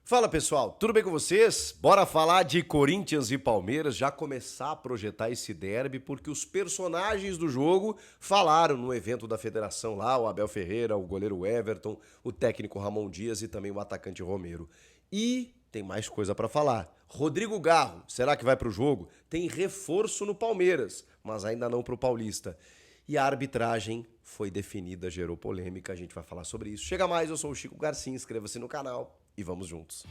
Fala pessoal, tudo bem com vocês? Bora falar de Corinthians e Palmeiras, já começar a projetar esse derby, porque os personagens do jogo falaram no evento da federação lá, o Abel Ferreira, o goleiro Everton, o técnico Ramon Dias e também o atacante Romero. E tem mais coisa pra falar. Rodrigo Garro, será que vai pro jogo? Tem reforço no Palmeiras, mas ainda não pro Paulista. E a arbitragem foi definida, gerou polêmica, a gente vai falar sobre isso. Chega mais, eu sou o Chico Garcia, inscreva-se no canal e vamos juntos.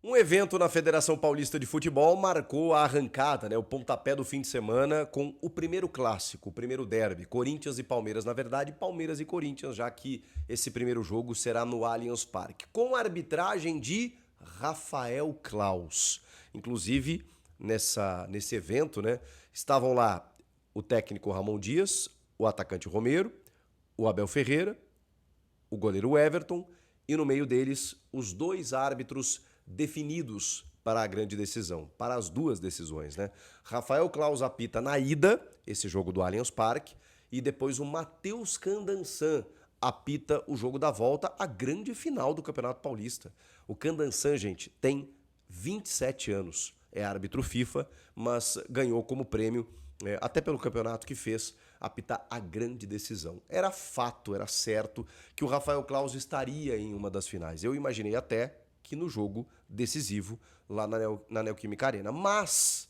Um evento na Federação Paulista de Futebol marcou a arrancada, o pontapé do fim de semana com o primeiro clássico, o primeiro derby, Corinthians e Palmeiras, na verdade, Palmeiras e Corinthians, já que esse primeiro jogo será no Allianz Parque, com a arbitragem de Rafael Claus. Inclusive, nesse evento, estavam lá o técnico Ramon Dias, o atacante Romero, o Abel Ferreira, o goleiro Everton e no meio deles os dois árbitros definidos para a grande decisão, para as duas decisões, Rafael Claus apita na ida, esse jogo do Allianz Parque, e depois o Matheus Candansan apita o jogo da volta, a grande final do Campeonato Paulista. O Candansan, gente, tem 27 anos, é árbitro FIFA, mas ganhou como prêmio, até pelo campeonato que fez, apitar a grande decisão. Era fato, era certo que o Rafael Claus estaria em uma das finais. Eu imaginei até que no jogo decisivo lá na Neoquímica Arena. Mas,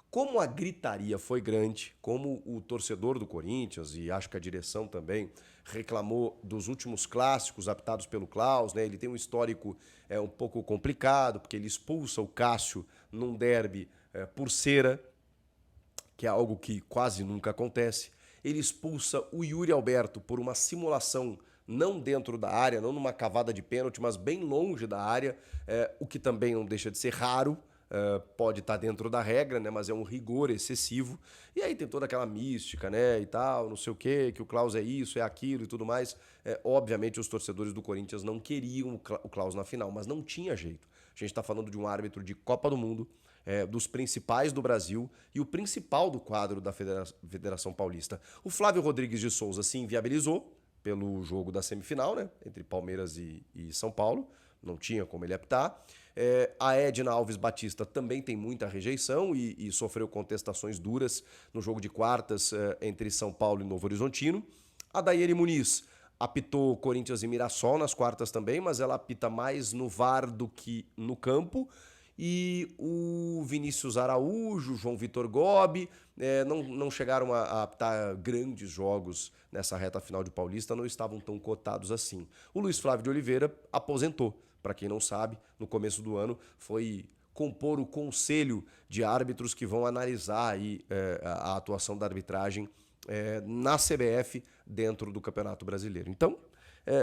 como a gritaria foi grande, como o torcedor do Corinthians, e acho que a direção também, reclamou dos últimos clássicos apitados pelo Claus, ele tem um histórico um pouco complicado, porque ele expulsa o Cássio num derby por cera, que é algo que quase nunca acontece. Ele expulsa o Yuri Alberto por uma simulação não dentro da área, não numa cavada de pênalti, mas bem longe da área, o que também não deixa de ser raro, pode estar dentro da regra, mas é um rigor excessivo. E aí tem toda aquela mística, e tal, não sei o quê, que o Claus é isso, é aquilo e tudo mais. Obviamente os torcedores do Corinthians não queriam o Claus na final, mas não tinha jeito. A gente está falando de um árbitro de Copa do Mundo, dos principais do Brasil e o principal do quadro da Federação Paulista. O Flávio Rodrigues de Souza se inviabilizou pelo jogo da semifinal, entre Palmeiras e São Paulo, não tinha como ele apitar. A Edna Alves Batista também tem muita rejeição e sofreu contestações duras no jogo de quartas entre São Paulo e Novo Horizontino. A Daiane Muniz apitou Corinthians e Mirassol nas quartas também, mas ela apita mais no VAR do que no campo. E o Vinícius Araújo, João Vitor Gobi, não chegaram a apitar grandes jogos nessa reta final de Paulista, não estavam tão cotados assim. O Luiz Flávio de Oliveira aposentou, para quem não sabe, no começo do ano foi compor o conselho de árbitros que vão analisar aí, a atuação da arbitragem na CBF dentro do Campeonato Brasileiro. Então,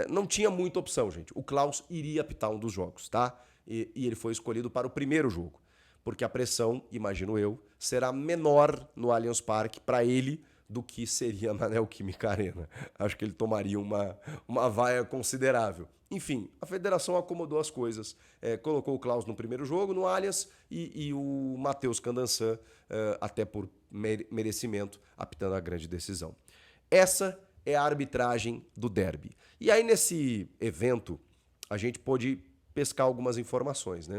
não tinha muita opção, gente. O Claus iria apitar um dos jogos, tá? E ele foi escolhido para o primeiro jogo, porque a pressão, imagino eu, será menor no Allianz Parque para ele do que seria na Neoquímica Arena. Acho que ele tomaria uma vaia considerável. Enfim, a federação acomodou as coisas, colocou o Claus no primeiro jogo, no Allianz, e o Matheus Candansan, até por merecimento, apitando a grande decisão. Essa é a arbitragem do derby. E aí, nesse evento, a gente pôde pescar algumas informações,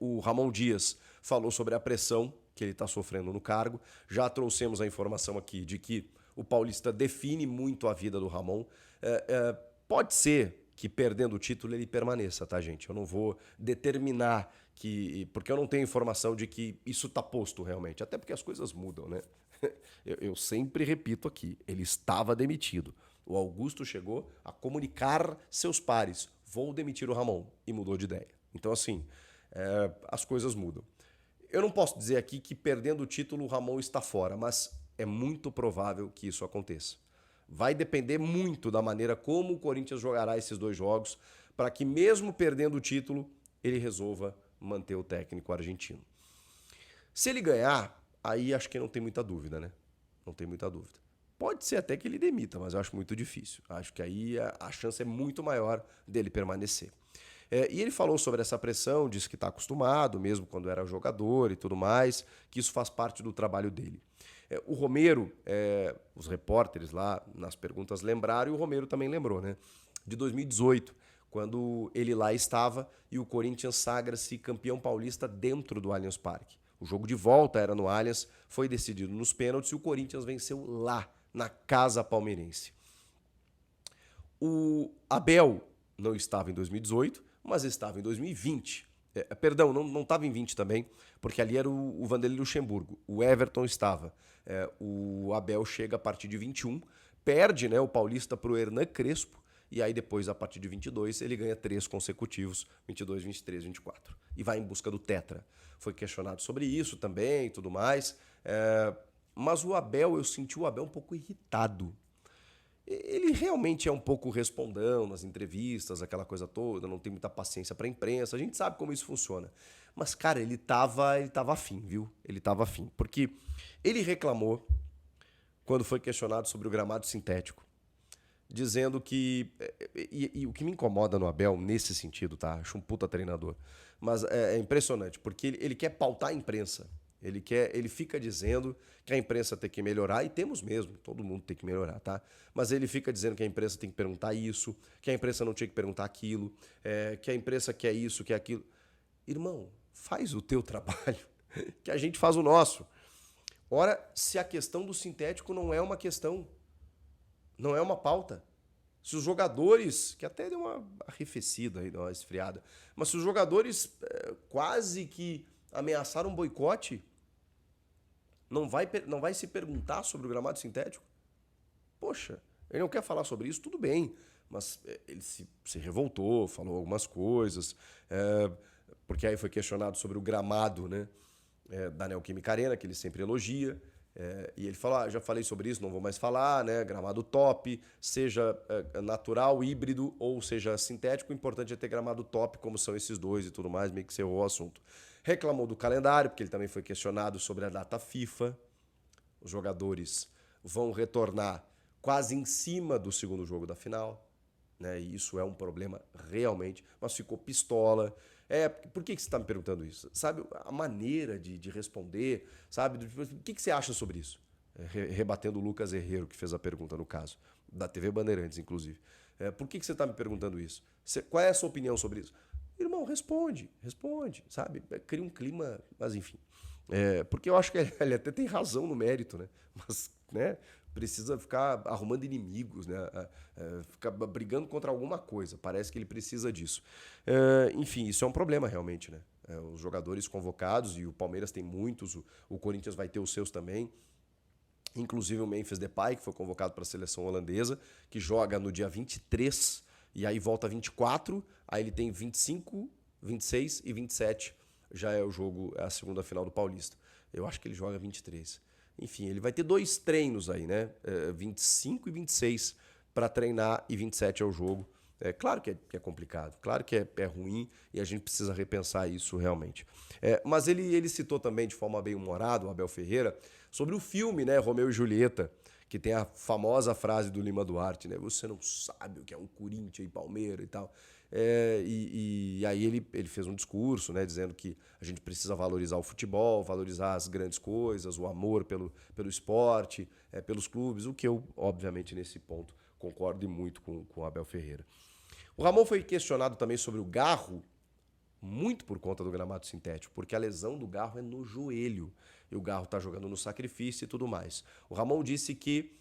o Ramon Dias falou sobre a pressão que ele está sofrendo no cargo. Já trouxemos a informação aqui de que o Paulista define muito a vida do Ramon. Pode ser que perdendo o título ele permaneça, tá, gente? Eu não vou determinar porque eu não tenho informação de que isso está posto realmente, até porque as coisas mudam, Eu sempre repito aqui, ele estava demitido. O Augusto chegou a comunicar seus pares, vou demitir o Ramon, e mudou de ideia. Então, assim, as coisas mudam. Eu não posso dizer aqui que perdendo o título o Ramon está fora, mas é muito provável que isso aconteça. Vai depender muito da maneira como o Corinthians jogará esses dois jogos, para que mesmo perdendo o título, ele resolva manter o técnico argentino. Se ele ganhar, aí acho que não tem muita dúvida, Não tem muita dúvida. Pode ser até que ele demita, mas eu acho muito difícil. Acho que aí a chance é muito maior dele permanecer. E ele falou sobre essa pressão, disse que está acostumado, mesmo quando era jogador e tudo mais, que isso faz parte do trabalho dele. O Romero, os repórteres lá nas perguntas lembraram, e o Romero também lembrou, né? De 2018, quando ele lá estava e o Corinthians sagra-se campeão paulista dentro do Allianz Parque. O jogo de volta era no Allianz, foi decidido nos pênaltis e o Corinthians venceu lá, na casa palmeirense. O Abel não estava em 2018, mas estava em 2020. Perdão, não estava em 20 também, porque ali era o Vanderlei Luxemburgo. O Everton estava. O Abel chega a partir de 21, perde, né, o Paulista para o Hernan Crespo, e aí depois, a partir de 22, ele ganha 3 consecutivos, 22, 23, 24. E vai em busca do Tetra. Foi questionado sobre isso também e tudo mais. Mas o Abel, eu senti o Abel um pouco irritado. Ele realmente é um pouco respondão nas entrevistas, aquela coisa toda, não tem muita paciência para a imprensa, a gente sabe como isso funciona. Mas, cara, ele tava afim, viu? Ele tava afim. Porque ele reclamou, quando foi questionado sobre o gramado sintético, dizendo que... E o que me incomoda no Abel, nesse sentido, tá? Acho um puta treinador. Mas é impressionante, porque ele quer pautar a imprensa. Ele fica dizendo que a imprensa tem que melhorar, e temos mesmo, todo mundo tem que melhorar, tá? Mas ele fica dizendo que a imprensa tem que perguntar isso, que a imprensa não tinha que perguntar aquilo, que a imprensa quer isso, quer aquilo. Irmão, faz o teu trabalho, que a gente faz o nosso. Ora, se a questão do sintético não é uma questão, não é uma pauta, se os jogadores, que até deu uma arrefecida aí, deu uma esfriada, mas se os jogadores quase que ameaçaram um boicote, não vai se perguntar sobre o gramado sintético? Poxa, ele não quer falar sobre isso, tudo bem, mas ele se revoltou, falou algumas coisas, porque aí foi questionado sobre o gramado, né, da Neoquímica Arena, que ele sempre elogia, e ele falou, já falei sobre isso, não vou mais falar, né, gramado top, seja natural, híbrido ou seja sintético, o importante é ter gramado top, como são esses dois e tudo mais, meio que cerrou o assunto. Reclamou do calendário, porque ele também foi questionado sobre a data FIFA. Os jogadores vão retornar quase em cima do segundo jogo da final, né? E isso é um problema realmente, mas ficou pistola. Por que você está me perguntando isso? Sabe, a maneira de responder, sabe? O que você acha sobre isso? Rebatendo o Lucas Herrero, que fez a pergunta no caso, da TV Bandeirantes, inclusive. Por que você está me perguntando isso? Qual é a sua opinião sobre isso? Irmão, responde, sabe? Cria um clima, mas enfim. Porque eu acho que ele até tem razão no mérito, né? Mas, né, precisa ficar arrumando inimigos, né? Ficar brigando contra alguma coisa. Parece que ele precisa disso. Enfim, isso é um problema realmente, né? Os jogadores convocados, e o Palmeiras tem muitos, o Corinthians vai ter os seus também. Inclusive o Memphis Depay, que foi convocado para a seleção holandesa, que joga no dia 23 e aí volta 24, aí ele tem 25, 26 e 27. Já é o jogo, é a segunda final do Paulista. Eu acho que ele joga 23. Enfim, ele vai ter 2 treinos aí, né? 25 e 26 para treinar e 27 é o jogo. Claro que é complicado, claro que é ruim e a gente precisa repensar isso realmente. Mas ele citou também de forma bem humorada, o Abel Ferreira, sobre o filme, né, Romeu e Julieta, que tem a famosa frase do Lima Duarte, né? Você não sabe o que é um Corinthians e Palmeiras e tal. E aí ele fez um discurso, né, dizendo que a gente precisa valorizar o futebol, valorizar as grandes coisas, o amor pelo esporte, pelos clubes, o que eu, obviamente, nesse ponto, concordo muito com o Abel Ferreira. O Ramon foi questionado também sobre o Garro, muito por conta do gramado sintético, porque a lesão do Garro é no joelho, e o Garro está jogando no sacrifício e tudo mais. O Ramon disse que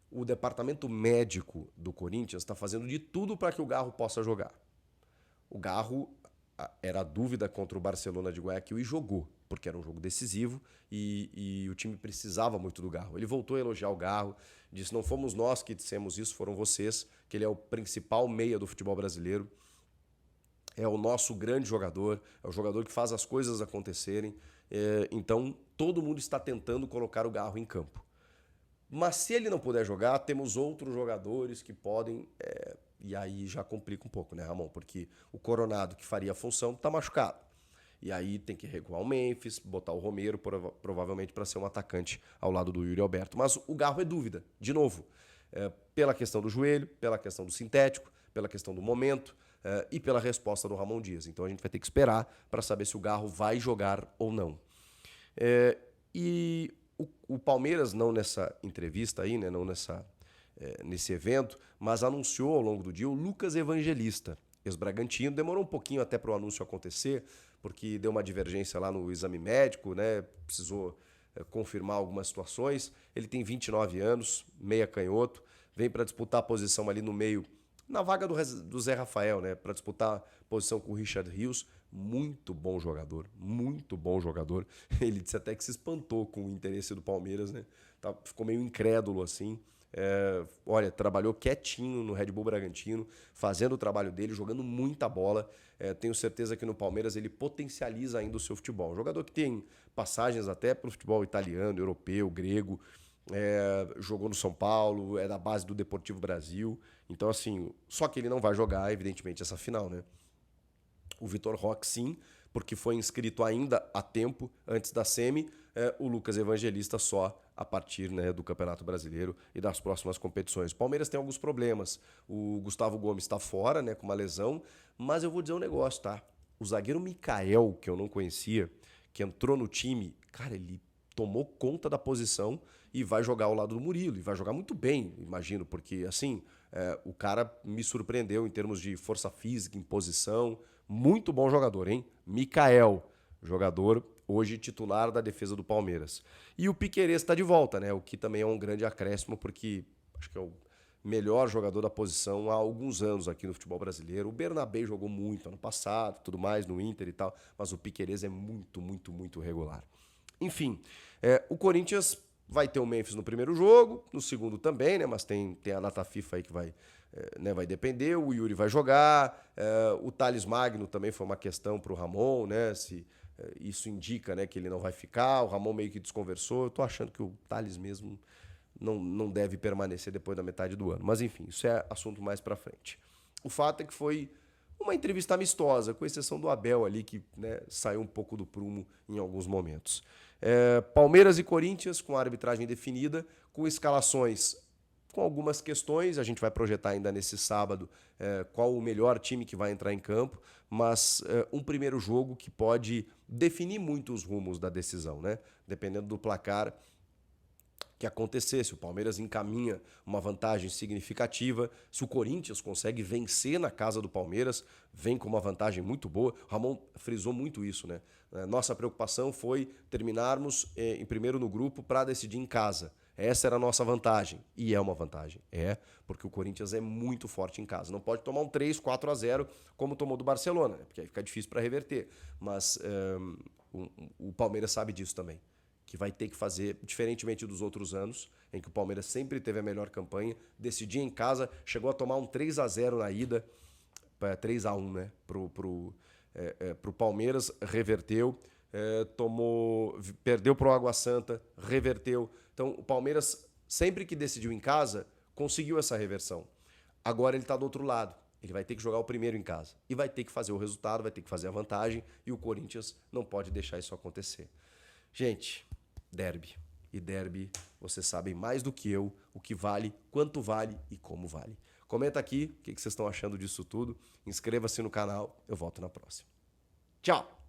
o departamento médico do Corinthians está fazendo de tudo para que o Garro possa jogar. O Garro era a dúvida contra o Barcelona de Guayaquil e jogou, porque era um jogo decisivo e o time precisava muito do Garro. Ele voltou a elogiar o Garro, disse, não fomos nós que dissemos isso, foram vocês, que ele é o principal meia do futebol brasileiro, é o nosso grande jogador, é o jogador que faz as coisas acontecerem, então todo mundo está tentando colocar o Garro em campo. Mas se ele não puder jogar, temos outros jogadores que podem... E aí já complica um pouco, né, Ramon? Porque o Coronado, que faria a função, está machucado. E aí tem que recuar o Memphis, botar o Romero, provavelmente para ser um atacante ao lado do Yuri Alberto. Mas o Garro é dúvida, de novo. Pela questão do joelho, pela questão do sintético, pela questão do momento. e pela resposta do Ramon Dias. Então a gente vai ter que esperar para saber se o Garro vai jogar ou não. E o Palmeiras, não nessa entrevista aí, né, não nesse evento, mas anunciou ao longo do dia o Lucas Evangelista, ex-Bragantino. Demorou um pouquinho até para o anúncio acontecer, porque deu uma divergência lá no exame médico, né? Precisou confirmar algumas situações. Ele tem 29 anos, meia canhoto, vem para disputar a posição ali no meio, na vaga do Zé Rafael, né? Para disputar a posição com o Richard Rios. Muito bom jogador, muito bom jogador. Ele disse até que se espantou com o interesse do Palmeiras, né? Ficou meio incrédulo assim. Olha, trabalhou quietinho no Red Bull Bragantino, fazendo o trabalho dele, jogando muita bola. Tenho certeza que no Palmeiras ele potencializa ainda o seu futebol. Um jogador que tem passagens até para o futebol italiano, europeu, grego. Jogou no São Paulo, é da base do Deportivo Brasil. Então, assim, só que ele não vai jogar, evidentemente, essa final, né? O Vitor Roque, sim, porque foi inscrito ainda a tempo, antes da semi. O Lucas Evangelista só a partir, né, do Campeonato Brasileiro e das próximas competições. O Palmeiras tem alguns problemas. O Gustavo Gomes está fora, né, com uma lesão, mas eu vou dizer um negócio, tá? O zagueiro Mikael, que eu não conhecia, que entrou no time, cara, ele tomou conta da posição e vai jogar ao lado do Murilo. E vai jogar muito bem, imagino, porque, assim, o cara me surpreendeu em termos de força física, em posição. Muito bom jogador, hein? Mikael, jogador hoje titular da defesa do Palmeiras. E o Piquerez está de volta, né? O que também é um grande acréscimo, porque acho que é o melhor jogador da posição há alguns anos aqui no futebol brasileiro. O Bernabé jogou muito ano passado, tudo mais, no Inter e tal, mas o Piquerez é muito, muito, muito regular. Enfim, o Corinthians vai ter o Memphis no primeiro jogo, no segundo também, né? Mas tem a data FIFA aí que vai depender. O Yuri vai jogar, o Thales Magno também foi uma questão para o Ramon, né? Se isso indica, né, que ele não vai ficar. O Ramon meio que desconversou. Eu tô achando que o Thales mesmo não deve permanecer depois da metade do ano. Mas enfim, isso é assunto mais para frente. O fato é que foi uma entrevista amistosa, com exceção do Abel ali, que, né, saiu um pouco do prumo em alguns momentos. Palmeiras e Corinthians com a arbitragem definida, com escalações com algumas questões. A gente vai projetar ainda nesse sábado qual o melhor time que vai entrar em campo, mas um primeiro jogo que pode definir muito os rumos da decisão, né? Dependendo do placar que acontecer, se o Palmeiras encaminha uma vantagem significativa, se o Corinthians consegue vencer na casa do Palmeiras, vem com uma vantagem muito boa. O Ramon frisou muito isso, né? Nossa preocupação foi terminarmos em primeiro no grupo para decidir em casa. Essa era a nossa vantagem. E é uma vantagem. Porque o Corinthians é muito forte em casa. Não pode tomar um 3-4-0 como tomou do Barcelona, né? Porque aí fica difícil para reverter. Mas o Palmeiras sabe disso também, que vai ter que fazer, diferentemente dos outros anos, em que o Palmeiras sempre teve a melhor campanha, decidia em casa, chegou a tomar um 3-0 na ida, 3-1, né, pro Palmeiras, reverteu, perdeu pro Água Santa, reverteu. Então, o Palmeiras, sempre que decidiu em casa, conseguiu essa reversão. Agora ele está do outro lado. Ele vai ter que jogar o primeiro em casa. E vai ter que fazer o resultado, vai ter que fazer a vantagem, e o Corinthians não pode deixar isso acontecer. Gente, derby. E derby, vocês sabem mais do que eu o que vale, quanto vale e como vale. Comenta aqui o que vocês estão achando disso tudo. Inscreva-se no canal. Eu volto na próxima. Tchau!